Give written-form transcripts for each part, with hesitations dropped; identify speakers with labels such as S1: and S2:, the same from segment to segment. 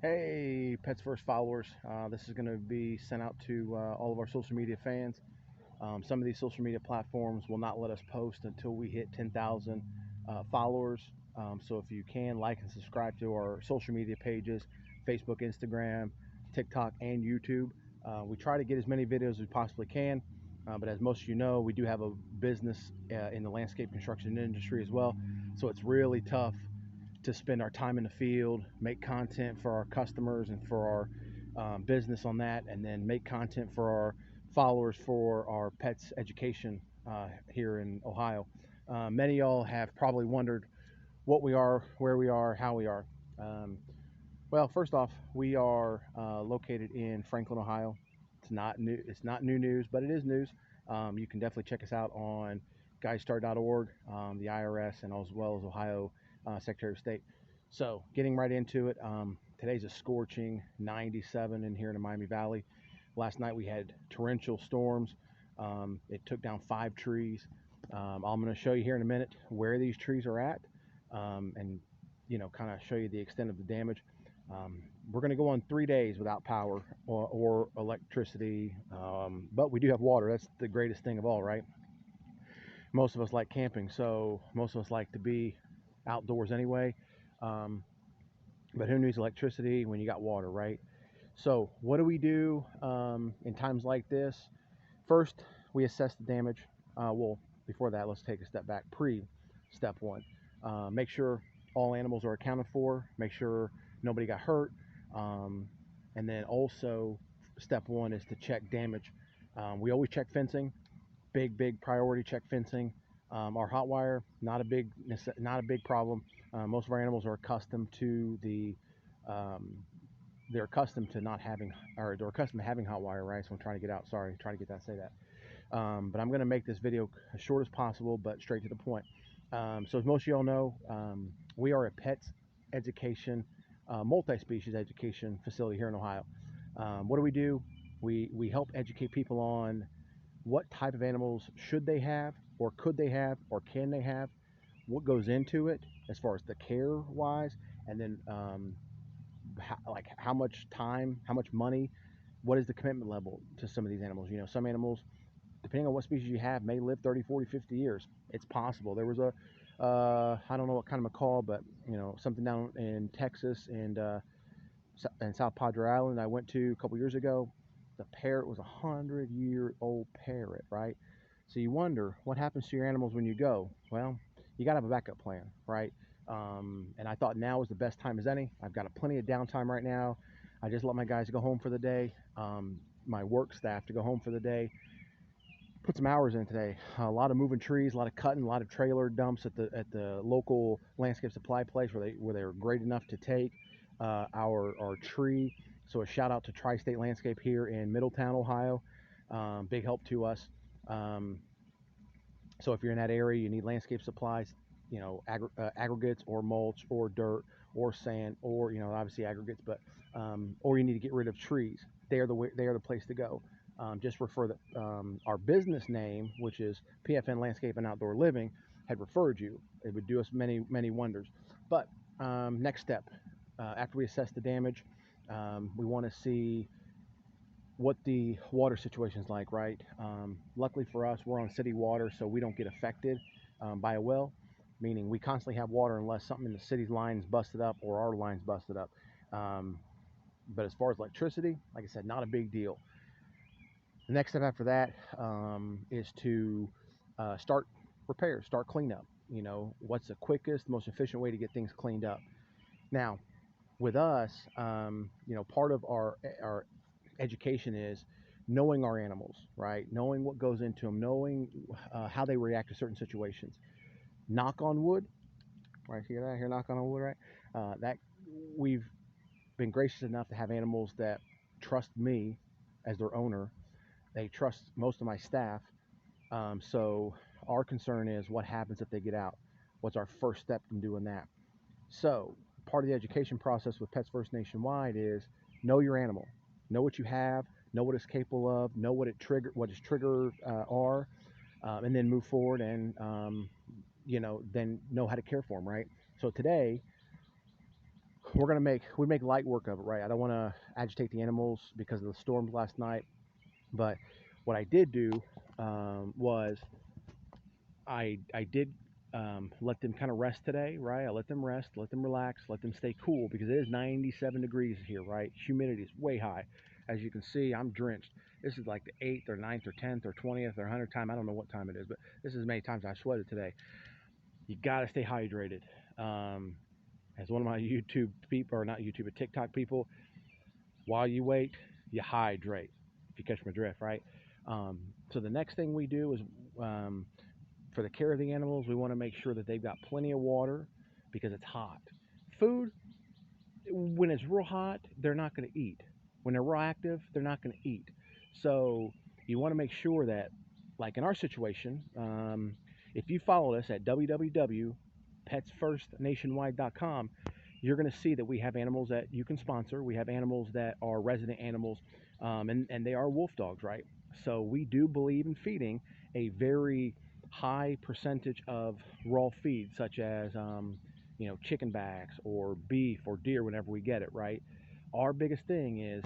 S1: Hey, Pets First followers. This is going to be sent out to all of our social media fans. Some of these social media platforms will not let us post until we hit 10,000 followers. So if you can, like and subscribe to our social media pages: Facebook, Instagram, TikTok, and YouTube. We try to get as many videos as we possibly can. But as most of you know, we do have a business in the landscape construction industry as well. So it's really tough to spend our time in the field, make content for our customers and for our business on that, and then make content for our followers for our pets education here in Ohio. Many of y'all have probably wondered what we are, where we are, how we are. Um, well, first off, we are located in Franklin, Ohio. It's not new. It's not new news, but it is news. You can definitely check us out on GuideStar.org, the IRS, and as well as Ohio Secretary of State. So, getting right into it. Today's a scorching 97 in here in the Miami Valley. Last night we had torrential storms. It took down 5 trees. I'm going to show you here in a minute where these trees are at, and kind of show you the extent of the damage. We're going to go on 3 days without power or electricity, but we do have water. That's the greatest thing of all, right? Most of us like camping, so most of us like to be outdoors anyway. Um, but who needs electricity when you got water, right? So, what do we do in times like this? First, we assess the damage. Well, before that, let's take a step back. Step one, make sure all animals are accounted for. Make sure nobody got hurt. Um, and then also, step one is to check damage. We always check fencing. Big priority check fencing. Our hot wire, not a big problem. Most of our animals are accustomed to um, they're accustomed to not having, or they're accustomed to having hot wire, right? So I'm trying to get out. Sorry, trying to get that. Say that. But I'm going to make this video as short as possible, but straight to the point. So as most of y'all know, we are a pets education, multi-species education facility here in Ohio. What do we do? We help educate people on what type of animals should they have, or could they have, or can they have, what goes into it as far as the care wise, and then like how much time, how much money, what is the commitment level to some of these animals. Some animals, depending on what species you have, may live 30, 40, 50 years. It's possible. There was a I don't know what kind of macaw, but something down in Texas and South Padre Island I went to a couple years ago. The parrot was 100-year-old parrot, right? So you wonder what happens to your animals when you go. Well, you got to have a backup plan, right? And I thought now was the best time as any. I've got plenty of downtime right now. I just let my guys go home for the day, my work staff to go home for the day. Put some hours in today. A lot of moving trees, a lot of cutting, a lot of trailer dumps at the local landscape supply place where they were great enough to take our tree. So a shout out to Tri-State Landscape here in Middletown, Ohio. Big help to us. Um, so if you're in that area, you need landscape supplies, aggregates or mulch or dirt or sand or obviously aggregates, but or you need to get rid of trees. They are the place to go. Just refer our business name, which is PFN Landscape and Outdoor Living, had referred you. It would do us many wonders. But next step, after we assess the damage, we want to see what the water situation is like, right? Luckily for us, we're on city water, so we don't get affected by a well, meaning we constantly have water unless something in the city's lines busted up or our lines busted up. Um, but as far as electricity, like I said, not a big deal. The next step after that is to start repairs, start cleanup. What's the quickest, most efficient way to get things cleaned up? Now, with us, part of our education is knowing our animals, right? Knowing what goes into them, knowing how they react to certain situations. Knock on wood, right? Hear that? Hear knock on wood, right? That we've been gracious enough to have animals that trust me as their owner. They trust most of my staff. So our concern is what happens if they get out. What's our first step in doing that? So, part of the education process with Pets First Nationwide is know your animal, know what you have, know what it's capable of, know what its triggers are, and then move forward and then know how to care for them. Right. So today we make light work of it, right? I don't want to agitate the animals because of the storms last night. But what I did do was I did let them kind of rest today, right? I let them rest, let them relax, let them stay cool because it is 97 degrees here, right? Humidity is way high. As you can see, I'm drenched. This is like the 8th or 9th or 10th or 20th or 100th time. I don't know what time it is, but this is as many times I sweated today. You got to stay hydrated. Um, as one of my YouTube people, or not YouTube, but TikTok people, while you wait, you hydrate. If you catch my drift, right? So the next thing we do is um, for the care of the animals, we want to make sure that they've got plenty of water because it's hot. Food, when it's real hot, they're not going to eat. When they're real active, they're not going to eat. So you want to make sure that, like in our situation, if you followed us at www.petsfirstnationwide.com, you're going to see that we have animals that you can sponsor. We have animals that are resident animals, and they are wolf dogs, right? So we do believe in feeding a very high percentage of raw feed, such as chicken backs or beef or deer whenever we get it, right? Our biggest thing is,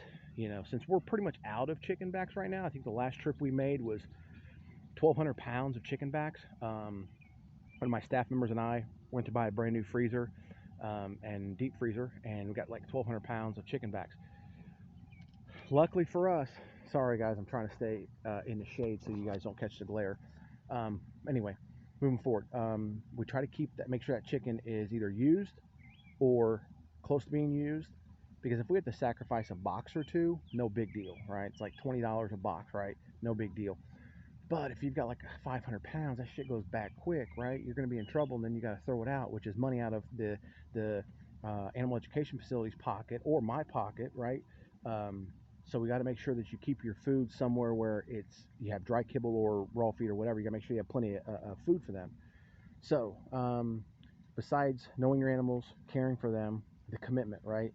S1: since we're pretty much out of chicken backs right now, I think the last trip we made was 1,200 pounds of chicken backs. One of my staff members and I went to buy a brand new freezer and deep freezer, and we got like 1,200 pounds of chicken backs. Luckily for us, sorry guys, I'm trying to stay in the shade so you guys don't catch the glare. Anyway, moving forward, we try to make sure that chicken is either used or close to being used, because if we have to sacrifice a box or two, no big deal, right? It's like $20 a box, right? No big deal. But if you've got like 500 pounds, that shit goes back quick, right? You're going to be in trouble, and then you got to throw it out, which is money out of the animal education facility's pocket or my pocket, right? So we got to make sure that you keep your food somewhere where you have dry kibble or raw feed or whatever. You got to make sure you have plenty of food for them. So besides knowing your animals, caring for them, the commitment, right?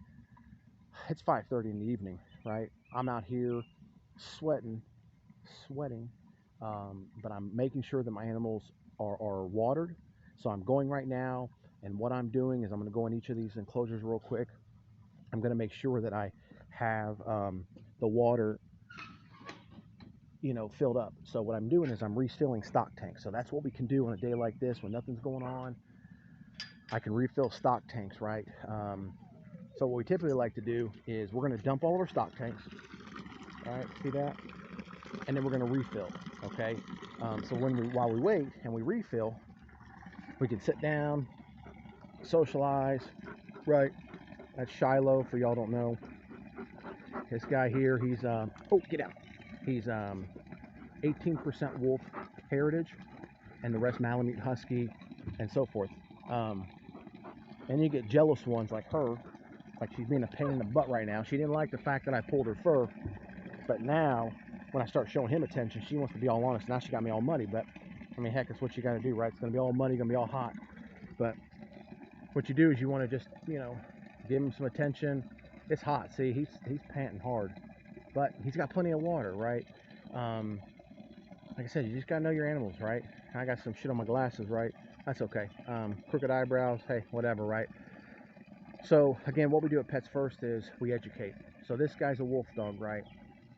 S1: It's 5:30 in the evening, right? I'm out here sweating, but I'm making sure that my animals are watered. So I'm going right now, and what I'm doing is I'm going to go in each of these enclosures real quick. I'm going to make sure that I have the water, filled up. So what I'm doing is I'm refilling stock tanks. So that's what we can do on a day like this when nothing's going on. I can refill stock tanks, right? So what we typically like to do is we're going to dump all of our stock tanks. All right, see that? And then we're going to refill. Okay. So while we wait and we refill, we can sit down, socialize, right? That's Shiloh, for y'all don't know. This guy here, he's get out. He's 18% wolf heritage, and the rest Malamute Husky, and so forth. And you get jealous ones like her, like she's being a pain in the butt right now. She didn't like the fact that I pulled her fur, but now when I start showing him attention, she wants to be all honest. Now she got me all muddy, but I mean, heck, it's what you got to do, right? It's going to be all muddy, going to be all hot. But what you do is you want to just, give him some attention. It's hot. See, he's panting hard, but he's got plenty of water, right? Like I said, you just got to know your animals, right? I got some shit on my glasses, right? That's okay. Crooked eyebrows, hey, whatever, right? So again, what we do at Pets First is we educate. So this guy's a wolf dog, right?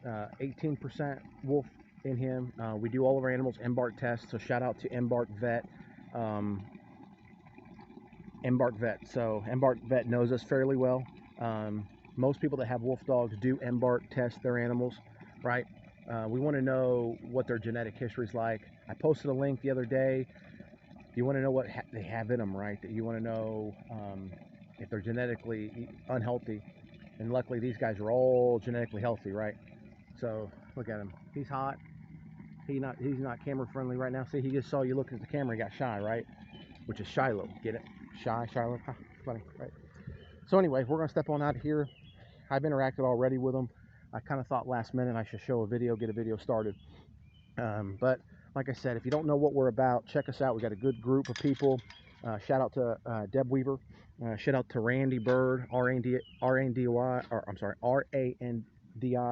S1: 18% wolf in him. We do all of our animals Embark tests. So shout out to Embark Vet. Embark Vet. So Embark Vet knows us fairly well. Most people that have wolf dogs do Embark test their animals, right? We want to know what their genetic history is like. I posted a link the other day. You want to know what they have in them, right? That you want to know if they're genetically unhealthy. And luckily, these guys are all genetically healthy, right? So look at him. He's hot. He's not camera friendly right now. See, he just saw you looking at the camera. He got shy, right? Which is Shiloh. Get it? Shy, Shiloh. Huh, funny, right? So anyway, we're gonna step on out of here. I've interacted already with him. I kind of thought last minute I should show a video, get a video started. But like I said, if you don't know what we're about, check us out. We got a good group of people. Shout out to Deb Weaver. Shout out to Randy Bird, R-A-N-D-I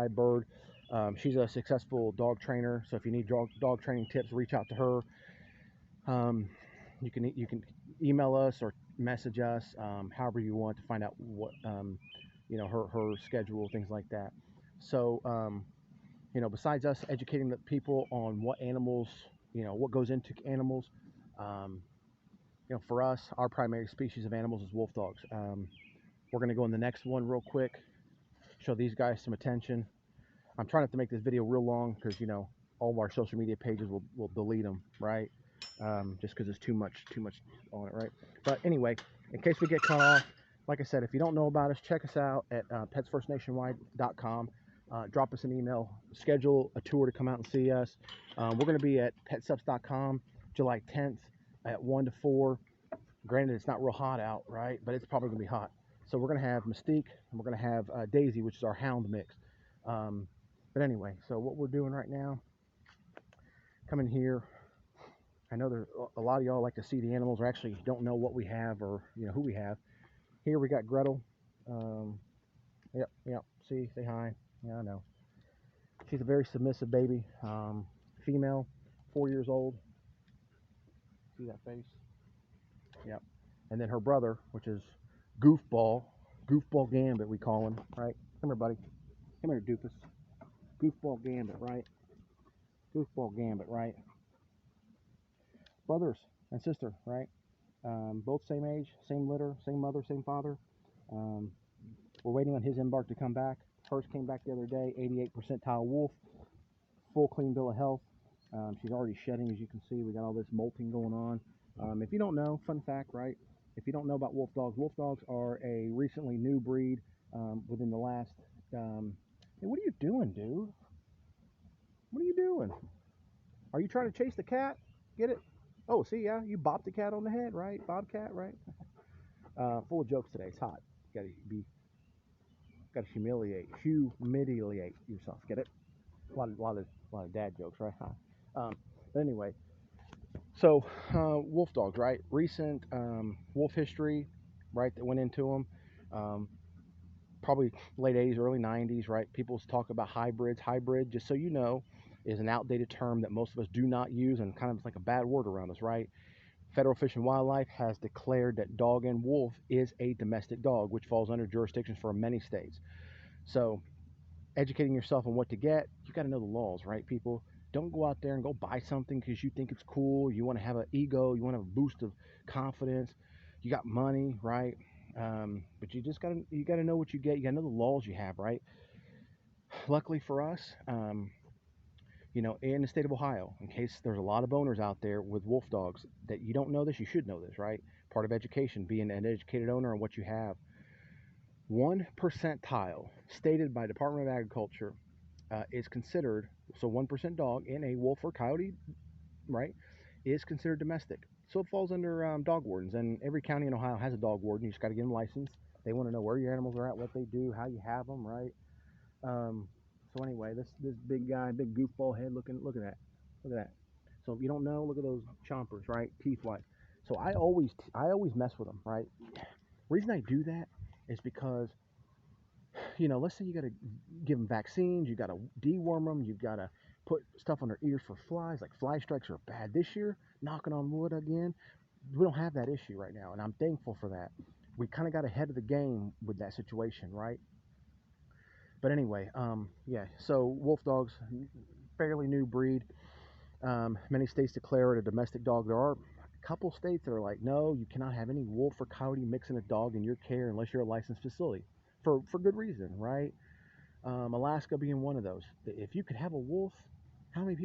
S1: Bird. She's a successful dog trainer. So if you need dog training tips, reach out to her. You can email us or message us however you want to find out what her schedule, things like that. So besides us educating the people on what animals, what goes into animals, um, for us, our primary species of animals is wolf dogs. We're going to go in the next one real quick, show these guys some attention. I'm trying not to make this video real long because all of our social media pages will delete them, right? Just because it's too much on it, right? But anyway, in case we get cut off, like I said, if you don't know about us, check us out at petsfirstnationwide.com. Drop us an email, schedule a tour to come out and see us. We're going to be at petsups.com July 10th at 1 to 4. Granted, it's not real hot out, right? But it's probably going to be hot. So we're going to have Mystique and we're going to have Daisy, which is our hound mix. But anyway, so what we're doing right now, come in here. I know there's a lot of y'all like to see the animals or actually don't know what we have or who we have. Here we got Gretel. Yep. See, say hi. Yeah, I know. She's a very submissive baby, female, 4 years old. See that face? Yep. And then her brother, which is Goofball Gambit, we call him, right? Come here, buddy. Come here, doofus. Goofball Gambit, right? Goofball Gambit, right? Brothers and sister, right? Both same age, same litter, same mother, same father. We're waiting on his embark to come back. Hers came back the other day, 88 percentile wolf, full clean bill of health. She's already shedding, as you can see. We got all this molting going on. If you don't know, fun fact, right? If you don't know about wolf dogs are a recently new breed within the last. Hey, what are you doing, dude? What are you doing? Are you trying to chase the cat? Get it? Oh, see, yeah, you bopped the cat on the head, right? Bobcat, right? Full of jokes today. It's hot. You gotta humiliate yourself. Get it? A lot of dad jokes, right? But anyway, so wolf dogs, right? Recent wolf history, right? That went into them. Probably late 80s, early 90s, right? People talk about hybrids. Hybrid, just so you know, is an outdated term that most of us do not use and kind of like a bad word around us, right? Federal Fish and Wildlife has declared that dog and wolf is a domestic dog, which falls under jurisdictions for many states. So, educating yourself on what to get, you got to know the laws, right, people? Don't go out there and go buy something because you think it's cool. You want to have an ego. You want to have a boost of confidence. You got money, right? But you gotta know what you get. You gotta know the laws you have, right? Luckily for us, in the state of Ohio, in case there's a lot of owners out there with wolf dogs that you don't know this, you should know this, right? Part of education, being an educated owner on what you have. 1 percentile stated by Department of Agriculture is considered, so 1% dog in a wolf or coyote, right, is considered domestic. So it falls under dog wardens, and every county in Ohio has a dog warden. You just got to get them licensed. They want to know where your animals are at, what they do, how you have them, right? So anyway, this big guy, big goofball head, look at that. So if you don't know, look at those chompers, right? Teeth white. So I always mess with them, right? Reason I do that is because let's say you got to give them vaccines, you got to deworm them, you got to put stuff on their ears for flies. Like fly strikes are bad this year. Knocking on wood again. We don't have that issue right now, and I'm thankful for that. We kind of got ahead of the game with that situation, right? But anyway, yeah. So wolf dogs, fairly new breed. Many states declare it a domestic dog. There are a couple states that are like, no, you cannot have any wolf or coyote mixing a dog in your care unless you're a licensed facility, for good reason, right? Alaska being one of those. If you could have a wolf, how many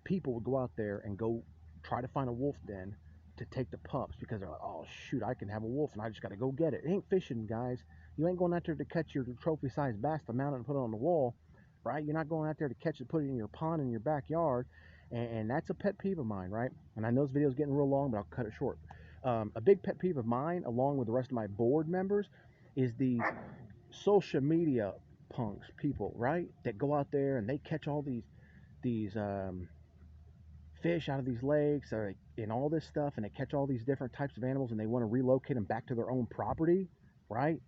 S1: people would go out there and go try to find a wolf den to take the pups because they're like, oh shoot, I can have a wolf and I just got to go get it. It ain't fishing, guys. You ain't going out there to catch your trophy-sized bass to mount it and put it on the wall, right? You're not going out there to catch it, put it in your pond in your backyard, and that's a pet peeve of mine, right? And I know this video's getting real long, but I'll cut it short. A big pet peeve of mine, along with the rest of my board members, is these social media punks, people, right? That go out there and they catch all these fish out of these lakes and all this stuff, and they catch all these different types of animals, and they want to relocate them back to their own property, right?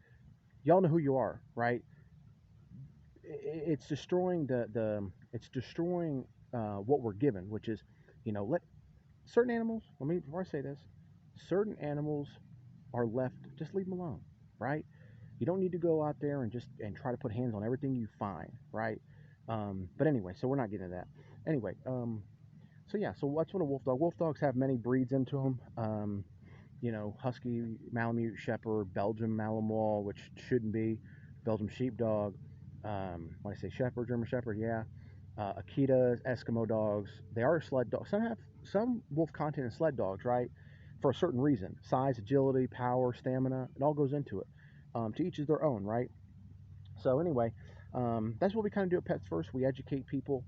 S1: Y'all know who you are, right? It's destroying what we're given, which is, let certain animals. Let me, before I say this, certain animals are left, just leave them alone, right? You don't need to go out there and just and try to put hands on everything you find, right? But anyway, so we're not getting into that. Anyway, so yeah, so what's what a wolf dog? Wolf dogs have many breeds into them. Husky, Malamute, Shepherd, Belgian Malinois, which shouldn't be, Belgian Sheepdog. When I say Shepherd, German Shepherd, yeah. Akitas, Eskimo dogs. They are sled dogs. Some wolf content in sled dogs, right? For a certain reason: size, agility, power, stamina. It all goes into it. To each is their own, right? So anyway, that's what we kind of do at Pets First. We educate people.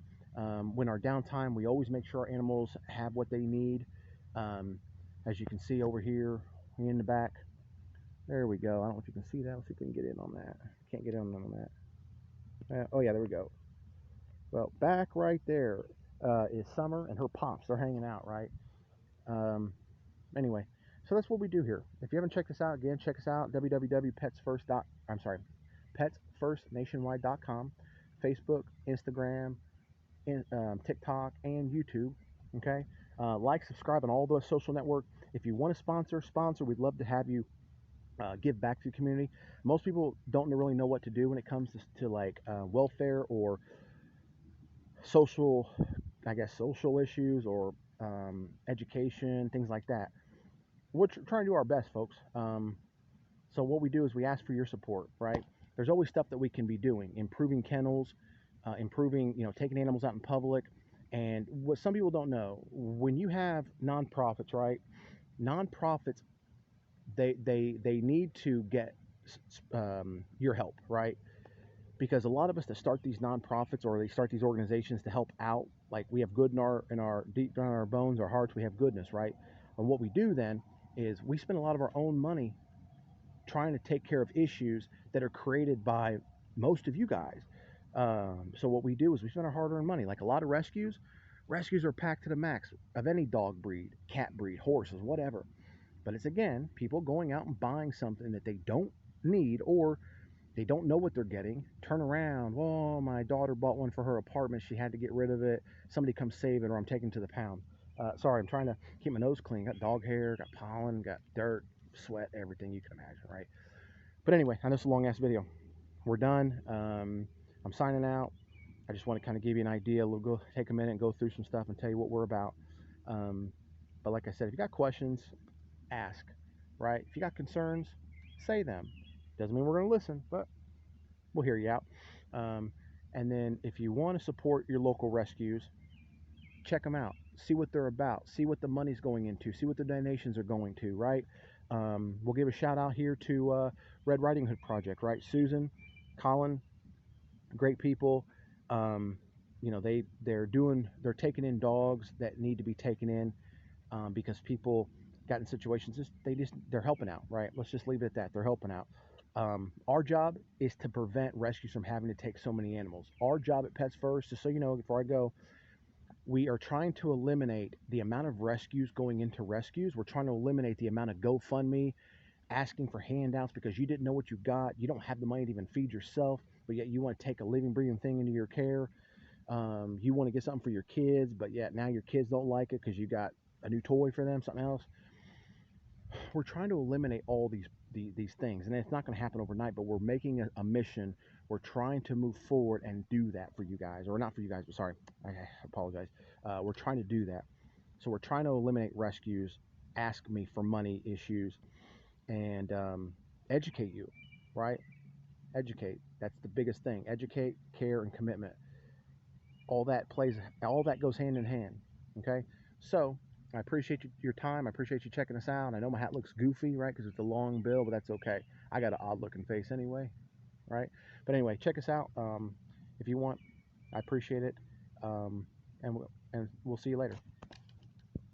S1: When our downtime, we always make sure our animals have what they need. Um, as you can see over here in the back, there we go. I don't know if you can see that. Let's see if we can get in on that. Can't get in on that. Oh yeah, there we go. Well, back right there is Summer and her pops. They're hanging out, right? Um, anyway, so that's what we do here. If you haven't checked us out, again, check us out www.petsfirst. I'm sorry, petsfirstnationwide.com, Facebook, Instagram, TikTok, and YouTube. Okay, like, subscribe on all those social network. If you want to sponsor. We'd love to have you give back to the community. Most people don't really know what to do when it comes to like welfare or social, I guess, social issues or education, things like that. We're trying to do our best, folks. So what we do is we ask for your support, right? There's always stuff that we can be doing, improving kennels, improving, taking animals out in public. And what some people don't know, when you have nonprofits, right? Nonprofits, they need to get your help, right? Because a lot of us that start these nonprofits or they start these organizations to help out, like we have good in our deep down in our bones, our hearts, we have goodness, right? And what we do then is we spend a lot of our own money trying to take care of issues that are created by most of you guys. So what we do is we spend our hard-earned money. Like a lot of rescues are packed to the max of any dog breed, cat breed, horses, whatever. But it's again people going out and buying something that they don't need or they don't know what they're getting. Turn around. Oh, my daughter bought one for her apartment. She had to get rid of it. Somebody come save it, or I'm taking it to the pound. Sorry, I'm trying to keep my nose clean. Got dog hair, got pollen, got dirt, sweat, everything you can imagine, right? But anyway, I know it's a long ass video. We're done. I'm signing out. I just want to kind of give you an idea. We'll go take a minute and go through some stuff and tell you what we're about. Um, but like I said, if you got questions, ask, right? If you got concerns, say them. Doesn't mean we're going to listen, but we'll hear you out. Um, and then if you want to support your local rescues, check them out. See what they're about. See what the money's going into. See what the donations are going to, right? We'll give a shout out here to Red Riding Hood Project, right? Susan, Colin, great people. Um, they're taking in dogs that need to be taken in because people got in situations they're helping out, right? Let's just leave it at that. They're helping out. Our job is to prevent rescues from having to take so many animals. Our job at Pets First, just so you know, before I go, we are trying to eliminate the amount of rescues going into rescues. We're trying to eliminate the amount of GoFundMe asking for handouts because you didn't know what you got. You don't have the money to even feed yourself, but yet you want to take a living, breathing thing into your care. You want to get something for your kids, but yet now your kids don't like it because you got a new toy for them, something else. We're trying to eliminate all these things, and it's not going to happen overnight. But we're making a mission. We're trying to move forward and do that for you guys, or not for you guys, but sorry, I apologize. We're trying to do that. So we're trying to eliminate rescues, ask me for money issues, and educate you, right? Educate. That's the biggest thing. Educate, care, and commitment. All that goes hand in hand. Okay. So I appreciate your time. I appreciate you checking us out. I know my hat looks goofy, right? Because it's a long bill, but that's okay. I got an odd looking face anyway, right? But anyway, check us out if you want. I appreciate it. Um, and we'll see you later.